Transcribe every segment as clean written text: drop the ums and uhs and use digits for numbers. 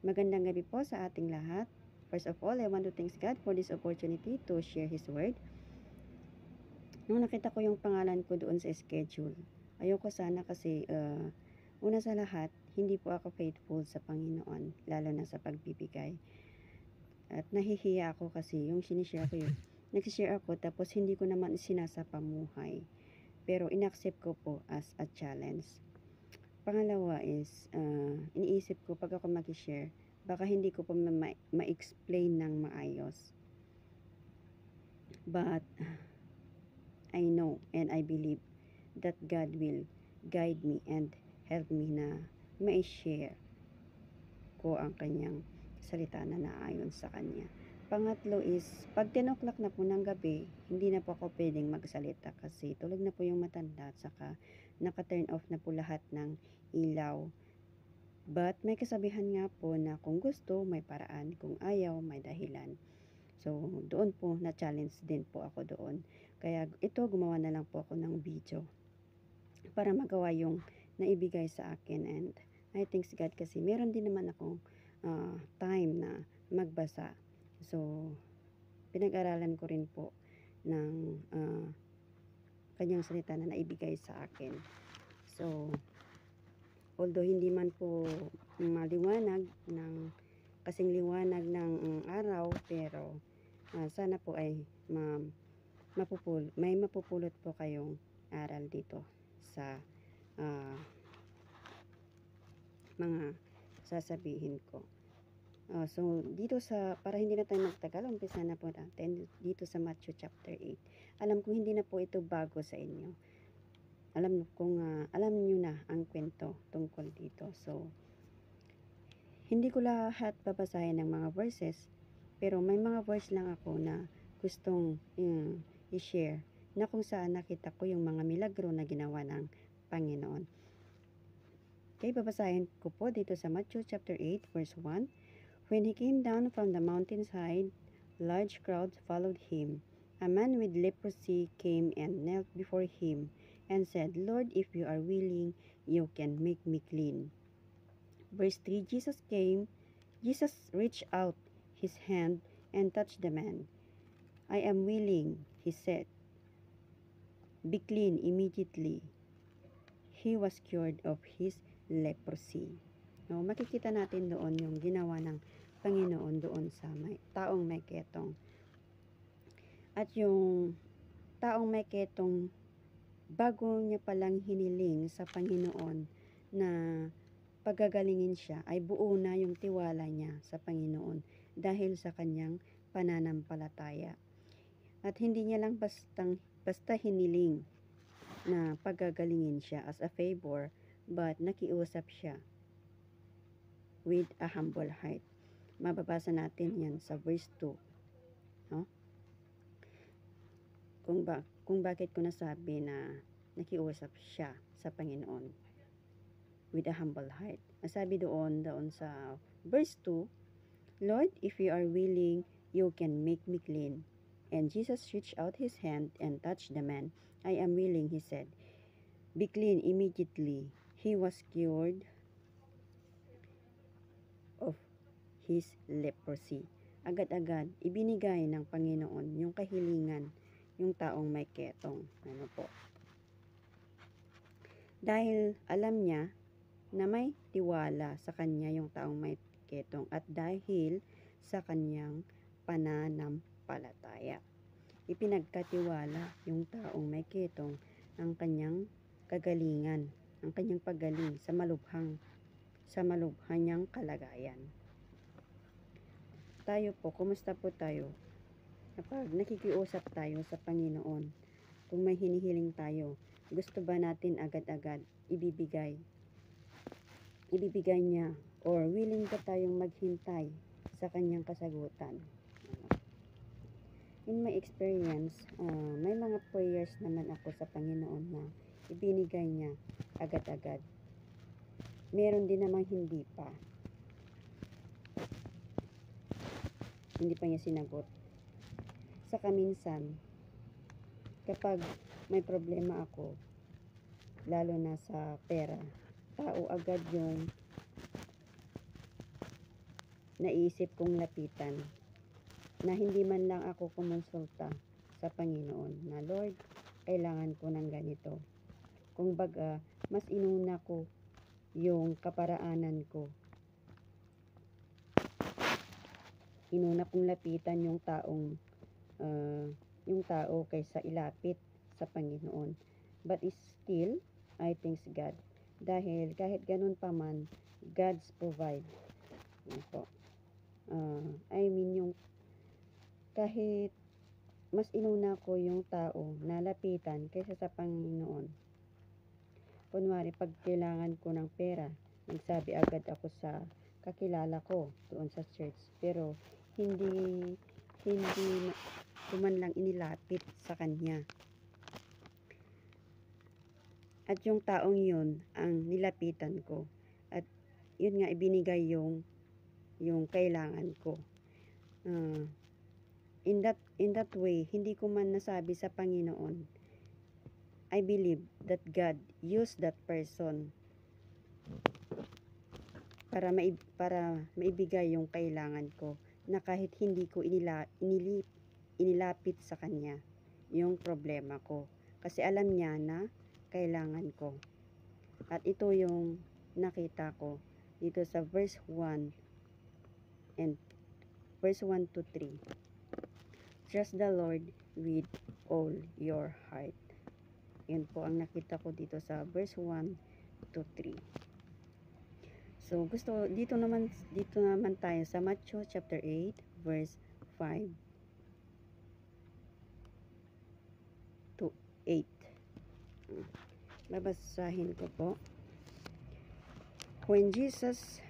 Magandang gabi po sa ating lahat. First of all, I want to thank God for this opportunity to share His Word. Nung nakita ko yung pangalan ko doon sa schedule, ayoko sana kasi una sa lahat, hindi po ako faithful sa Panginoon, lalo na sa pagbibigay. At nahihiya ako kasi yung sinishare ko yun. Nagsishare ako tapos hindi ko naman sinasapamuhay. Pero inaccept ko po as a challenge. Pangalawa is, iniisip ko pag ako mag-share, baka hindi ko pa ma-explain ng maayos. But, I know and I believe that God will guide me and help me na ma-share ko ang kanyang salita na naayon sa kanya. Pangatlo is, pag 10 o'clock na po ng gabi, hindi na po ako pwedeng magsalita kasi tulog na po yung matanda at saka naka-turn off na po lahat ng ilaw. But may kasabihan nga po na kung gusto, may paraan. Kung ayaw, may dahilan. So, doon po na-challenge din po ako doon. Kaya ito, gumawa na lang po ako ng video para magawa yung naibigay sa akin. And I thank God kasi meron din naman akong time na magbasa. So, pinag-aralan ko rin po ng kanyang salita na naibigay sa akin. So, although hindi man po maliwanag ng kasing liwanag ng araw, pero sana po ay may mapupulot po kayong aral dito sa mga sasabihin ko. So, dito para hindi na tayo magtagal, umpisa na po natin dito sa Matthew chapter 8. Alam ko hindi na po ito bago sa inyo. Alam nyo na ang kwento tungkol dito. So, hindi ko lahat babasahin ng mga verses, pero may mga verse lang ako na gustong i-share na kung saan nakita ko yung mga milagro na ginawa ng Panginoon. Okay, babasahin ko po dito sa Matthew chapter 8 verse 1. When he came down from the mountainside, large crowds followed him. A man with leprosy came and knelt before him and said, Lord, if you are willing, you can make me clean. Verse 3, Jesus reached out his hand and touched the man. I am willing, he said. Be clean immediately. He was cured of his leprosy. No, makikita natin doon yung ginawa ng Panginoon doon sa taong may ketong. At yung taong may ketong, bago niya palang hiniling sa Panginoon na pagagalingin siya, ay buo na yung tiwala niya sa Panginoon dahil sa kanyang pananampalataya. At hindi niya lang basta hiniling na pagagalingin siya as a favor, but nakiusap siya with a humble heart. Mababasa natin yan sa verse 2. No? Kung bakit ko nasabi na nakiusap siya sa Panginoon with a humble heart. Masabi doon sa verse 2, Lord, if you are willing, you can make me clean. And Jesus reached out his hand and touched the man. I am willing, he said. Be clean immediately. He was cured of his leprosy. Agad-agad, ibinigay ng Panginoon yung kahilingan, yung taong may ketong. Ano po? Dahil alam niya na may tiwala sa kanya yung taong may ketong at dahil sa kanyang pananampalataya. Ipinagkatiwala yung taong may ketong ang kanyang kagalingan, ang kanyang paggaling sa malubhang niyang kalagayan. Tayo po, kumusta po tayo? Kapag nakikiusap tayo sa Panginoon, kung may hinihiling tayo, gusto ba natin agad-agad ibibigay niya, or willing ba tayong maghintay sa kanyang kasagutan? In my experience, may mga prayers naman ako sa Panginoon na ibinigay niya agad-agad. Meron din namang hindi pa niya sinagot. Saka minsan, kapag may problema ako, lalo na sa pera, tao agad yung naisip kong lapitan na hindi man lang ako kumonsulta sa Panginoon na, Lord, kailangan ko ng ganito. Kung baga, mas inuna ko yung kaparaanan ko. Inuna kong lapitan yung tao kaysa ilapit sa Panginoon. But still, I thanks God. Dahil kahit ganun pa man, God's provide. Yan po. Yung kahit mas inuna ko yung tao na lapitan kaysa sa Panginoon. Kunwari, pag kailangan ko ng pera, nagsabi agad ako sa kakilala ko doon sa church. Pero, hindi ko man lang inilapit sa kanya. At yung taong yun, ang nilapitan ko. At yun nga, ibinigay yung kailangan ko. In that way, hindi ko man nasabi sa Panginoon, I believe that God used that person para maibigay yung kailangan ko, na kahit hindi ko inilapit sa kanya yung problema ko, kasi alam niya na kailangan ko. At ito yung nakita ko dito sa verse 1 to 3. Trust the Lord with all your heart. Yan po ang nakita ko dito sa verse 1 to 3. So, dito naman tayo sa Matthew chapter 8 verse 5 to 8. Babasahin ko po. When Jesus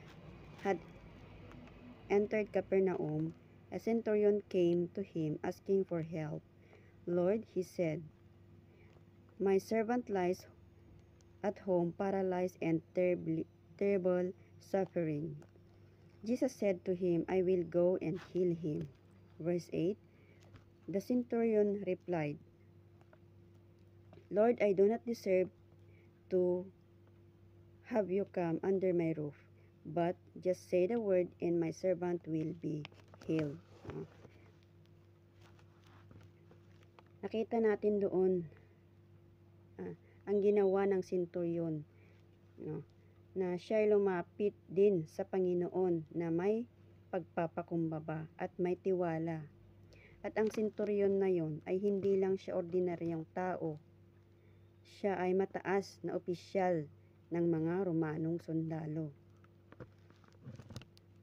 had entered Capernaum, a centurion came to him asking for help. Lord, he said, my servant lies at home, paralyzed and terrible suffering. Jesus said to him, I will go and heal him. Verse 8, the centurion replied, Lord, I do not deserve to have you come under my roof, but just say the word and my servant will be healed. Nakita natin doon ang ginawa ng centurion, na siya lumapit din sa Panginoon na may pagpapakumbaba at may tiwala. At ang centurion na yon ay hindi lang siya ordinaryong tao. Siya ay mataas na opisyal ng mga Romanong sundalo.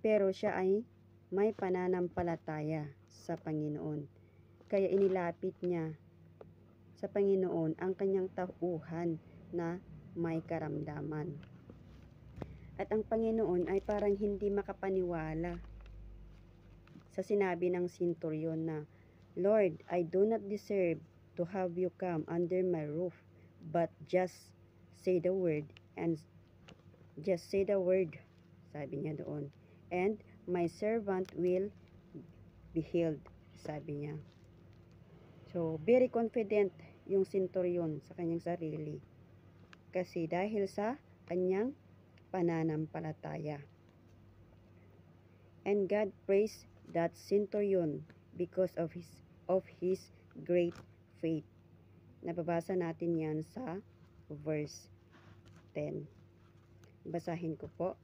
Pero siya ay may pananampalataya sa Panginoon. Kaya inilapit niya sa Panginoon ang kanyang tauhan na may karamdaman. At ang Panginoon ay parang hindi makapaniwala sa sinabi ng centurion na, Lord, I do not deserve to have you come under my roof, but just say the word, sabi niya doon, and my servant will be healed, sabi niya. So, very confident yung centurion sa kanyang sarili, kasi dahil sa kanyang pananampalataya. And God praised that centurion because of his great faith. Nababasa natin yan sa verse 10. Basahin ko po.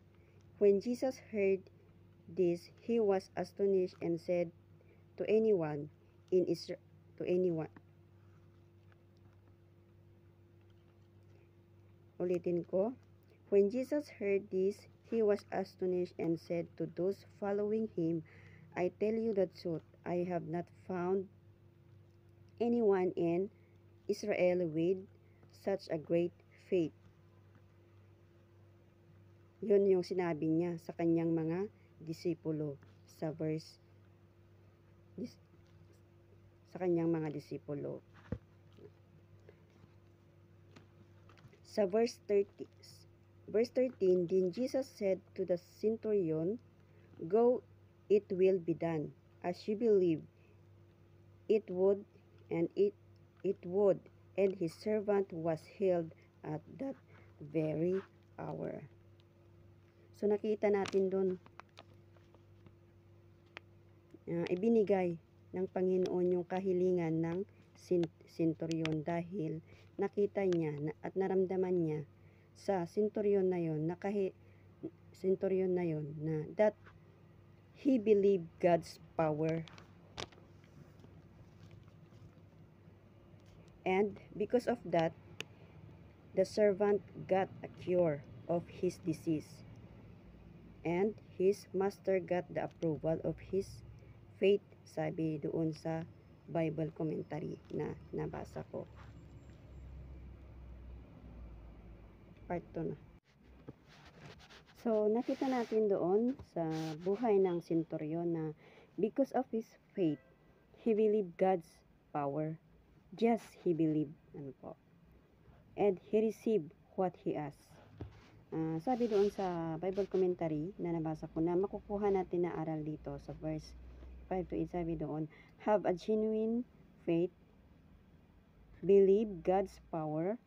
When Jesus heard this, he was astonished and said to anyone in Israel, Ulitin ko. When Jesus heard this, he was astonished and said to those following him, I tell you the truth, I have not found anyone in Israel with such a great faith. Yun yung sinabi niya sa kanyang mga disipulo sa kanyang mga disipulo. Sa verse 13, then Jesus said to the centurion, Go, it will be done, as you believe. It would, and his servant was healed at that very hour. So nakita natin doon ibinigay ng Panginoon yung kahilingan ng senturyon dahil nakita niya at naramdaman niya sa senturyon na yon na that he believed God's power. And because of that, the servant got a cure of his disease. And his master got the approval of his faith, sabi doon sa Bible commentary na nabasa ko. Part 2 na. So, nakita natin doon sa buhay ng senturyon na because of his faith, he believed God's power. Just he believed. And he received what he asked. Sabi doon sa Bible commentary na nabasa ko na makukuha natin na aral dito sa verse 5 to 8, sabi doon, have a genuine faith, believe God's power,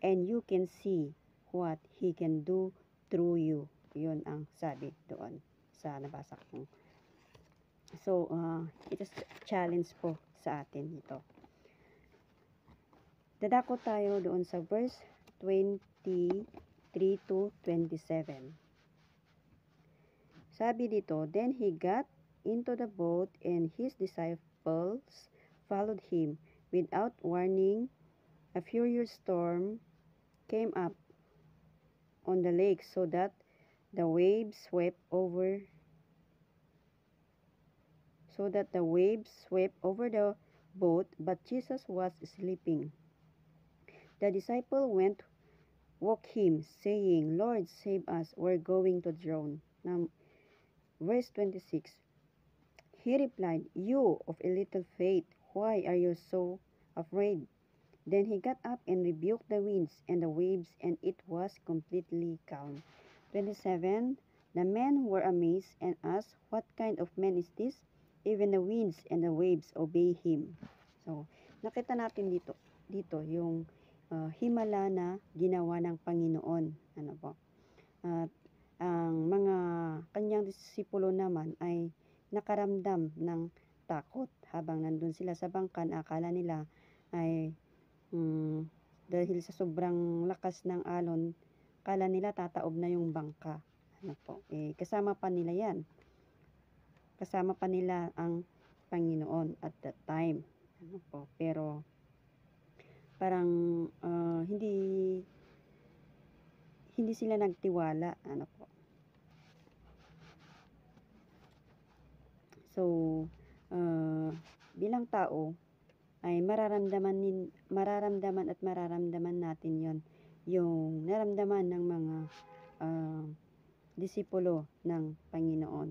and you can see what He can do through you. Yun ang sabi doon sa nabasa ko. So, it is challenge po sa atin ito. Dadako tayo doon sa verse 23 to 27. Sabi dito, then he got into the boat and his disciples followed him. Without warning, a furious storm came up on the lake so that the waves swept over the boat, but Jesus was sleeping. The disciple woke him, saying, Lord, save us, we're going to drown. Now, verse 26, he replied, you of a little faith, why are you so afraid? Then he got up and rebuked the winds and the waves, and it was completely calm. 27, the men were amazed and asked, what kind of man is this? Even the winds and the waves obey him. So, nakita natin dito yung himala na ginawa ng Panginoon. At ang mga kanyang disipulo naman ay nakaramdam ng takot habang nandun sila sa bangka. Akala nila ay dahil sa sobrang lakas ng alon, akala nila tataob na yung bangka. Kasama pa nila yan. Kasama pa nila ang Panginoon at that time. Pero parang hindi sila nagtiwala. So, bilang tao ay mararamdaman natin yon, yung naramdaman ng mga disipulo ng Panginoon.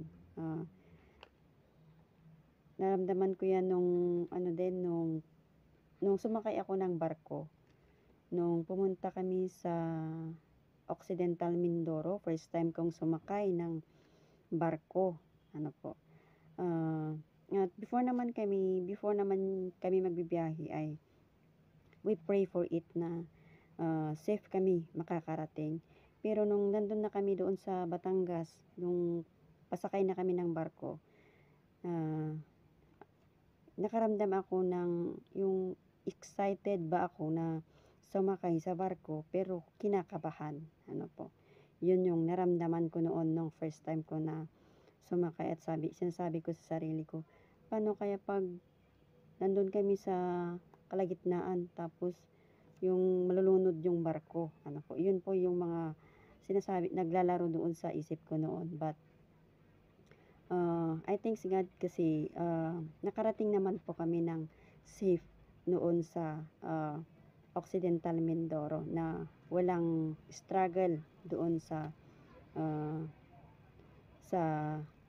Naramdaman ko yan nung sumakay ako ng barko. Nung pumunta kami sa Occidental Mindoro, first time kong sumakay ng barko. At before naman kami magbibiyahe ay we pray for it na safe kami makakarating. Pero nung nandun na kami doon sa Batangas, nung pasakay na kami ng barko, nakaramdam ako ng yung excited ba ako na sumakay sa barko pero kinakabahan. Yun yung naramdaman ko noon nung first time ko na sumakay at sinasabi ko sa sarili ko, paano kaya pag nandun kami sa kalagitnaan tapos yung malulunod yung barko. Yun po yung mga naglalaro doon sa isip ko noon. But I thank God kasi nakarating naman po kami ng safe noon sa Occidental Mindoro na walang struggle doon sa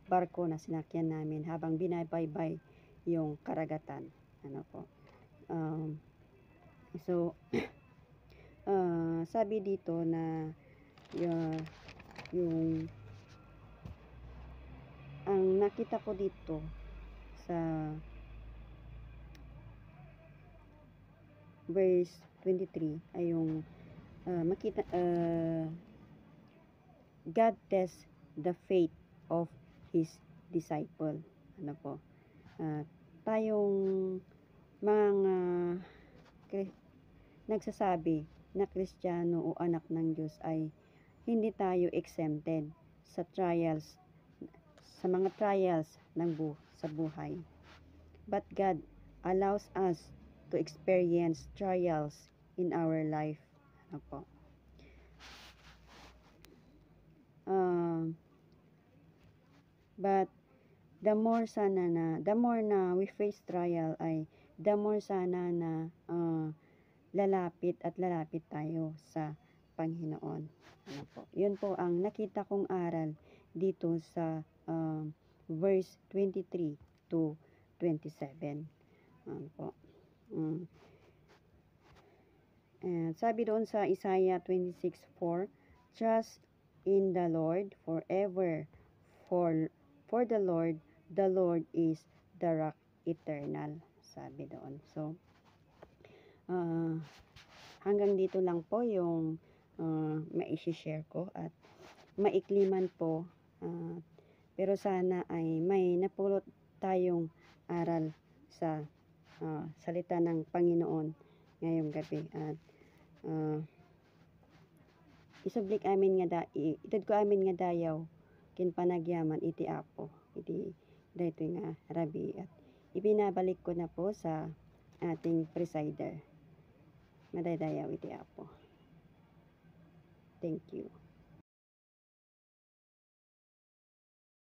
barko na sinakyan namin habang binabaybay yung karagatan. So sabi dito na yung ang nakita ko dito sa verse 23 ay yung God tests the faith of His disciple. tayong mga nagsasabi na Kristiyano o anak ng Diyos ay hindi tayo exempted sa trials, sa mga trials sa buhay. But God allows us to experience trials in our life. Ano po? But the more na we face trial ay the more sana na lalapit tayo sa Panginoon. Ano po? Yun po ang nakita kong aral dito sa verse 23 to 27. Ano po? Sabi doon sa Isaiah 26:4, trust in the Lord forever, for the Lord is the rock eternal. Sabi doon. So, hanggang dito lang po yung mai-share ko at maikliman po. Pero sana ay may napulot tayong aral sa salita ng Panginoon ngayong gabi. At isublik amin nga itad ko amin nga dayaw kin panagyaman iti apo iti daytoy nga rabi at ibinabalik ko na po sa ating presider madaydayaw iti apo. Thank you.